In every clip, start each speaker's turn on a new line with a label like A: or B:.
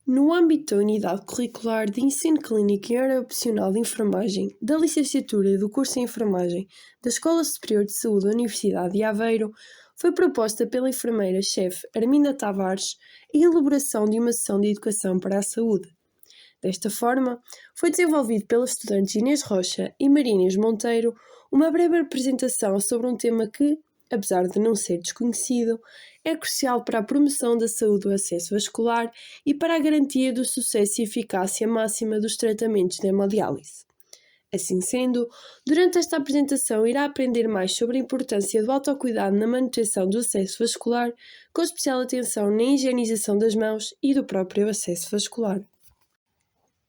A: No âmbito da Unidade Curricular de Ensino Clínico e Área Opcional de Enfermagem da Licenciatura do curso em Enfermagem da Escola Superior de Saúde da Universidade de Aveiro, foi proposta pela enfermeira-chefe Arminda Tavares a elaboração de uma sessão de educação para a saúde. Desta forma, foi desenvolvido pelas estudantes Inês Rocha e Maria Inês Monteiro uma breve apresentação sobre um tema que, apesar de não ser desconhecido, é crucial para a promoção da saúde do acesso vascular e para a garantia do sucesso e eficácia máxima dos tratamentos de hemodiálise. Assim sendo, durante esta apresentação irá aprender mais sobre a importância do autocuidado na manutenção do acesso vascular, com especial atenção na higienização das mãos e do próprio acesso vascular.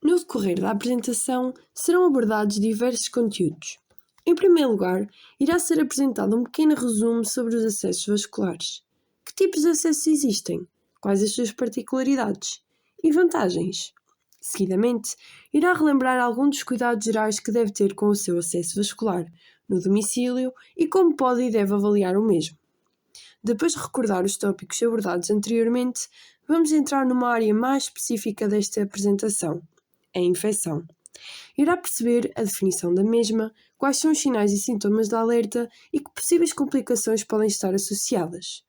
A: No decorrer da apresentação, serão abordados diversos conteúdos. Em primeiro lugar, irá ser apresentado um pequeno resumo sobre os acessos vasculares. Que tipos de acessos existem? Quais as suas particularidades e vantagens? Seguidamente, irá relembrar alguns dos cuidados gerais que deve ter com o seu acesso vascular no domicílio e como pode e deve avaliar o mesmo. Depois de recordar os tópicos abordados anteriormente, vamos entrar numa área mais específica desta apresentação, a infecção. Irá perceber a definição da mesma, quais são os sinais e sintomas de alerta e que possíveis complicações podem estar associadas.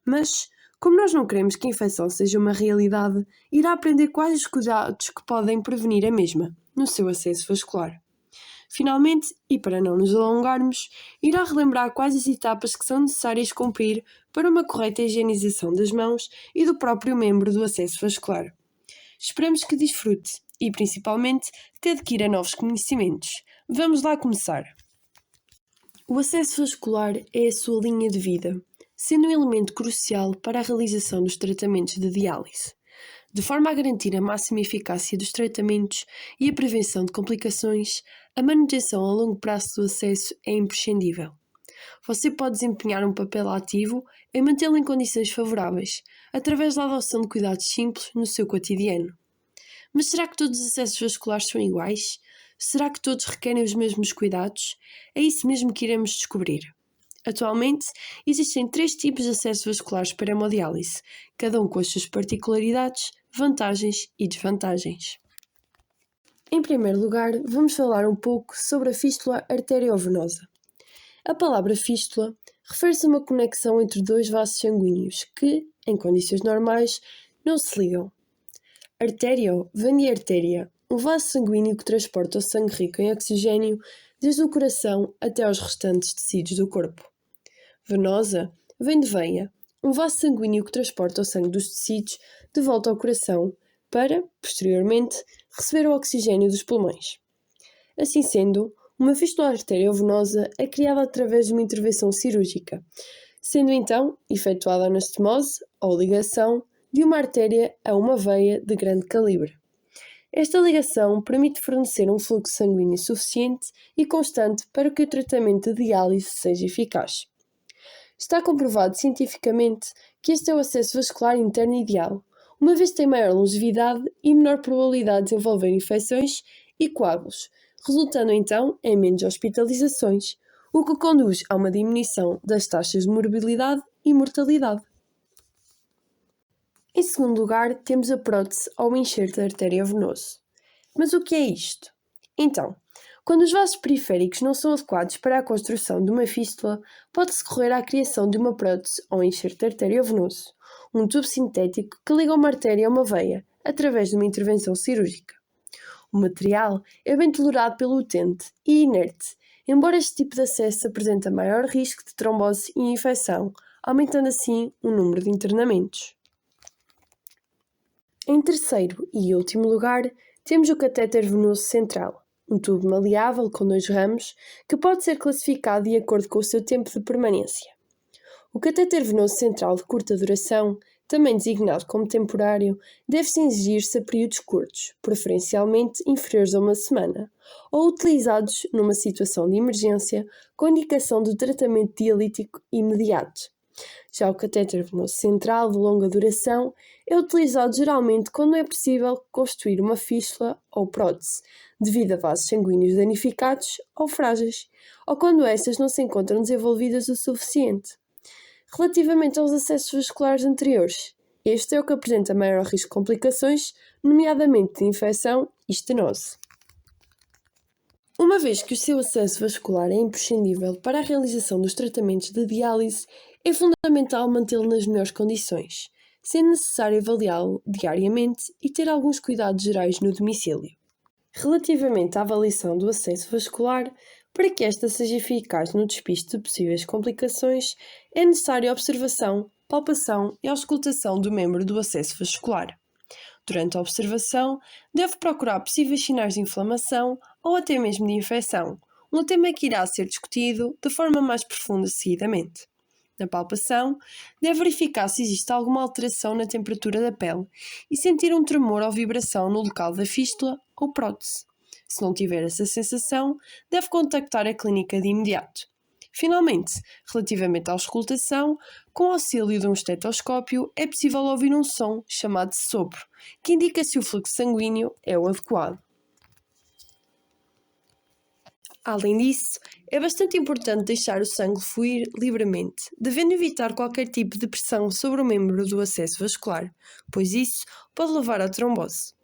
A: Mas, como nós não queremos que a infecção seja uma realidade, irá aprender quais os cuidados que podem prevenir a mesma, no seu acesso vascular. Finalmente, e para não nos alongarmos, irá relembrar quais as etapas que são necessárias cumprir para uma correta higienização das mãos e do próprio membro do acesso vascular. Esperamos que desfrute e, principalmente, que adquira novos conhecimentos. Vamos lá começar! O acesso vascular é a sua linha de vida, sendo um elemento crucial para a realização dos tratamentos de diálise. De forma a garantir a máxima eficácia dos tratamentos e a prevenção de complicações, a manutenção a longo prazo do acesso é imprescindível. Você pode desempenhar um papel ativo em mantê-lo em condições favoráveis, através da adoção de cuidados simples no seu cotidiano. Mas será que todos os acessos vasculares são iguais? Será que todos requerem os mesmos cuidados? É isso mesmo que iremos descobrir. Atualmente, existem 3 tipos de acessos vasculares para a hemodiálise, cada um com as suas particularidades, vantagens e desvantagens. Em primeiro lugar, vamos falar um pouco sobre a fístula arteriovenosa. A palavra fístula refere-se a uma conexão entre 2 vasos sanguíneos que, em condições normais, não se ligam. Artério vem de artéria, um vaso sanguíneo que transporta o sangue rico em oxigênio desde o coração até aos restantes tecidos do corpo. Venosa vem de veia, um vaso sanguíneo que transporta o sangue dos tecidos de volta ao coração para, posteriormente, receber o oxigênio dos pulmões. Assim sendo, uma fístula arteriovenosa é criada através de uma intervenção cirúrgica, sendo então efetuada a anastomose ou ligação de uma artéria a uma veia de grande calibre. Esta ligação permite fornecer um fluxo sanguíneo suficiente e constante para que o tratamento de diálise seja eficaz. Está comprovado cientificamente que este é o acesso vascular interno ideal, uma vez que tem maior longevidade e menor probabilidade de desenvolver infecções e coágulos, resultando então em menos hospitalizações, o que conduz a uma diminuição das taxas de morbilidade e mortalidade. Em segundo lugar, temos a prótese ou enxerto arteriovenoso. Mas o que é isto? Então, quando os vasos periféricos não são adequados para a construção de uma fístula, pode-se recorrer à criação de uma prótese ou enxerto arteriovenoso, um tubo sintético que liga uma artéria a uma veia, através de uma intervenção cirúrgica. O material é bem tolerado pelo utente e inerte, embora este tipo de acesso apresente maior risco de trombose e infecção, aumentando assim o número de internamentos. Em terceiro e último lugar, temos o catéter venoso central, um tubo maleável com 2 ramos que pode ser classificado de acordo com o seu tempo de permanência. O catéter venoso central de curta duração, também designado como temporário, deve-se exigir-se a períodos curtos, preferencialmente inferiores a 1 semana, ou utilizados numa situação de emergência com indicação de tratamento dialítico imediato. Já o catéter venoso central de longa duração é utilizado geralmente quando não é possível constituir uma fístula ou prótese, devido a vasos sanguíneos danificados ou frágeis, ou quando estas não se encontram desenvolvidas o suficiente. Relativamente aos acessos vasculares anteriores, Este é o que apresenta maior risco de complicações, nomeadamente de infecção e estenose. Uma vez que o seu acesso vascular é imprescindível para a realização dos tratamentos de diálise, é fundamental mantê-lo nas melhores condições, sendo necessário avaliá-lo diariamente e ter alguns cuidados gerais no domicílio. Relativamente à avaliação do acesso vascular, para que esta seja eficaz no despiste de possíveis complicações, é necessária a observação, palpação e auscultação do membro do acesso vascular. Durante a observação, deve procurar possíveis sinais de inflamação ou até mesmo de infecção, um tema que irá ser discutido de forma mais profunda seguidamente. Na palpação, deve verificar se existe alguma alteração na temperatura da pele e sentir um tremor ou vibração no local da fístula ou prótese. Se não tiver essa sensação, deve contactar a clínica de imediato. Finalmente, relativamente à auscultação, com o auxílio de um estetoscópio é possível ouvir um som chamado de sopro, que indica se o fluxo sanguíneo é o adequado. Além disso, é bastante importante deixar o sangue fluir livremente, devendo evitar qualquer tipo de pressão sobre o membro do acesso vascular, pois isso pode levar à trombose.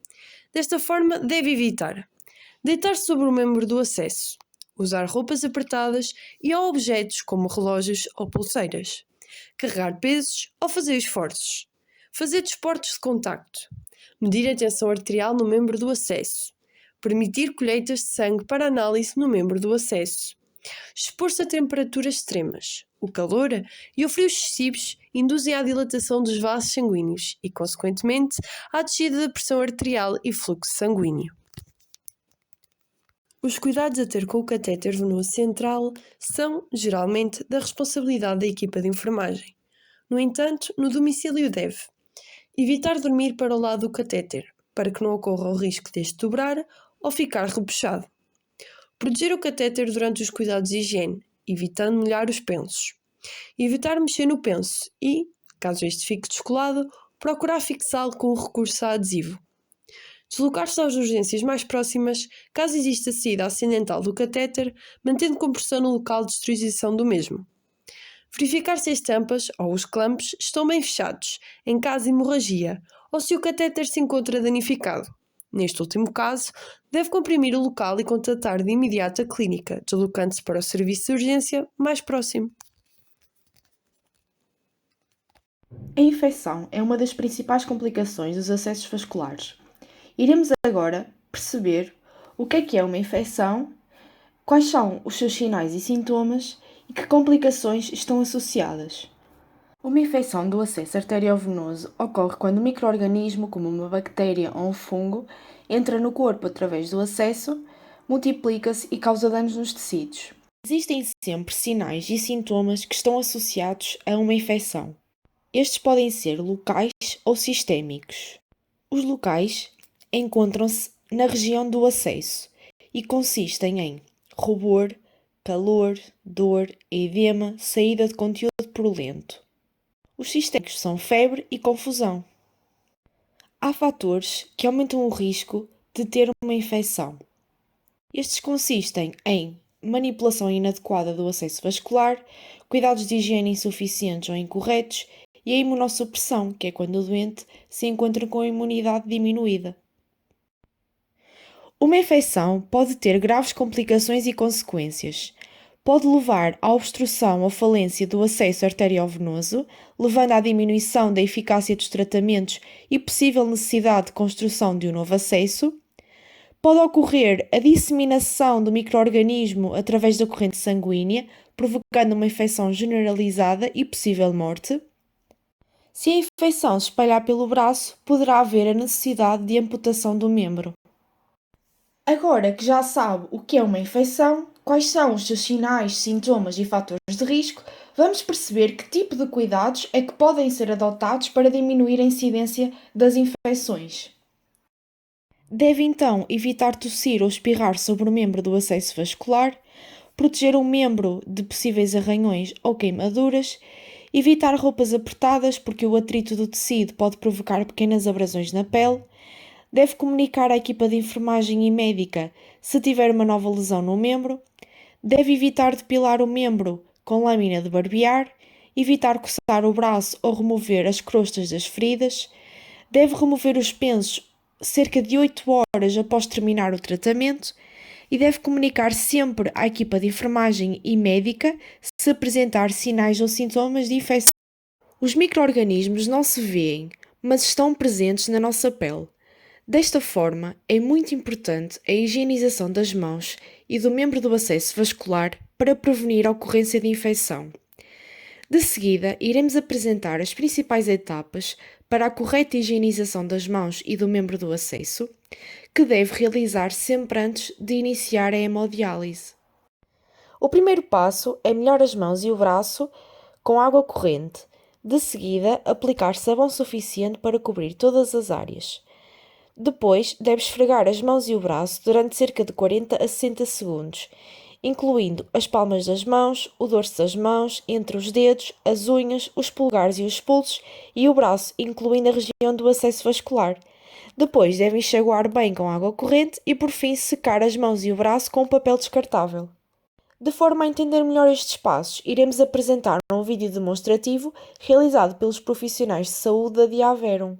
A: Desta forma, deve evitar deitar-se sobre o membro do acesso, usar roupas apertadas e ou objetos como relógios ou pulseiras, carregar pesos ou fazer esforços, fazer desportos de contacto, medir a tensão arterial no membro do acesso, permitir colheitas de sangue para análise no membro do acesso, expor-se a temperaturas extremas. O calor e o frio excessivos induzem à dilatação dos vasos sanguíneos e, consequentemente, à descida da pressão arterial e fluxo sanguíneo. Os cuidados a ter com o catéter venoso central são, geralmente, da responsabilidade da equipa de enfermagem. No entanto, no domicílio deve evitar dormir para o lado do catéter, para que não ocorra o risco deste dobrar ou ficar repuxado. Proteger o catéter durante os cuidados de higiene, evitando molhar os pensos. Evitar mexer no penso e, caso este fique descolado, procurar fixá-lo com o recurso a adesivo. Deslocar-se às urgências mais próximas, caso exista saída acidental do catéter, mantendo compressão no local de esterilização do mesmo. Verificar se as tampas ou os clampos estão bem fechados, em caso de hemorragia, ou se o catéter se encontra danificado. Neste último caso, deve comprimir o local e contatar de imediato a clínica, deslocando-se para o serviço de urgência mais próximo.
B: A infecção é uma das principais complicações dos acessos vasculares. Iremos agora perceber o que é uma infecção, quais são os seus sinais e sintomas e que complicações estão associadas. Uma infecção do acesso arteriovenoso ocorre quando um micro-organismo, como uma bactéria ou um fungo, entra no corpo através do acesso, multiplica-se e causa danos nos tecidos. Existem sempre sinais e sintomas que estão associados a uma infecção. Estes podem ser locais ou sistémicos. Os locais encontram-se na região do acesso e consistem em rubor, calor, dor, edema, saída de conteúdo purulento. Os sistémicos são febre e confusão. Há fatores que aumentam o risco de ter uma infecção. Estes consistem em manipulação inadequada do acesso vascular, cuidados de higiene insuficientes ou incorretos e a imunossupressão, que é quando o doente se encontra com a imunidade diminuída. Uma infecção pode ter graves complicações e consequências. Pode levar à obstrução ou falência do acesso arteriovenoso, levando à diminuição da eficácia dos tratamentos e possível necessidade de construção de um novo acesso. Pode ocorrer a disseminação do micro-organismo através da corrente sanguínea, provocando uma infecção generalizada e possível morte. Se a infecção se espalhar pelo braço, poderá haver a necessidade de amputação do membro. Agora que já sabe o que é uma infecção, quais são os seus sinais, sintomas e fatores de risco, vamos perceber que tipo de cuidados é que podem ser adotados para diminuir a incidência das infecções. Deve então evitar tossir ou espirrar sobre o membro do acesso vascular, proteger o membro de possíveis arranhões ou queimaduras, evitar roupas apertadas porque o atrito do tecido pode provocar pequenas abrasões na pele. Deve comunicar à equipa de enfermagem e médica se tiver uma nova lesão no membro. Deve evitar depilar o membro com lâmina de barbear evitar coçar o braço ou remover as crostas das feridas, deve remover os pensos cerca de 8 horas após terminar o tratamento e deve comunicar sempre à equipa de enfermagem e médica se apresentar sinais ou sintomas de infecção. Os micro-organismos não se veem, mas estão presentes na nossa pele. Desta forma, é muito importante a higienização das mãos e do membro do acesso vascular para prevenir a ocorrência de infecção. De seguida, iremos apresentar as principais etapas para a correta higienização das mãos e do membro do acesso, que deve realizar sempre antes de iniciar a hemodiálise. O primeiro passo é molhar as mãos e o braço com água corrente. De seguida, aplicar sabão suficiente para cobrir todas as áreas. Depois, deve esfregar as mãos e o braço durante cerca de 40 a 60 segundos, incluindo as palmas das mãos, o dorso das mãos, entre os dedos, as unhas, os polegares e os pulsos e o braço, incluindo a região do acesso vascular. Depois, deve enxaguar bem com água corrente e, por fim, secar as mãos e o braço com um papel descartável. De forma a entender melhor estes passos, iremos apresentar um vídeo demonstrativo realizado pelos profissionais de saúde da Diaverum.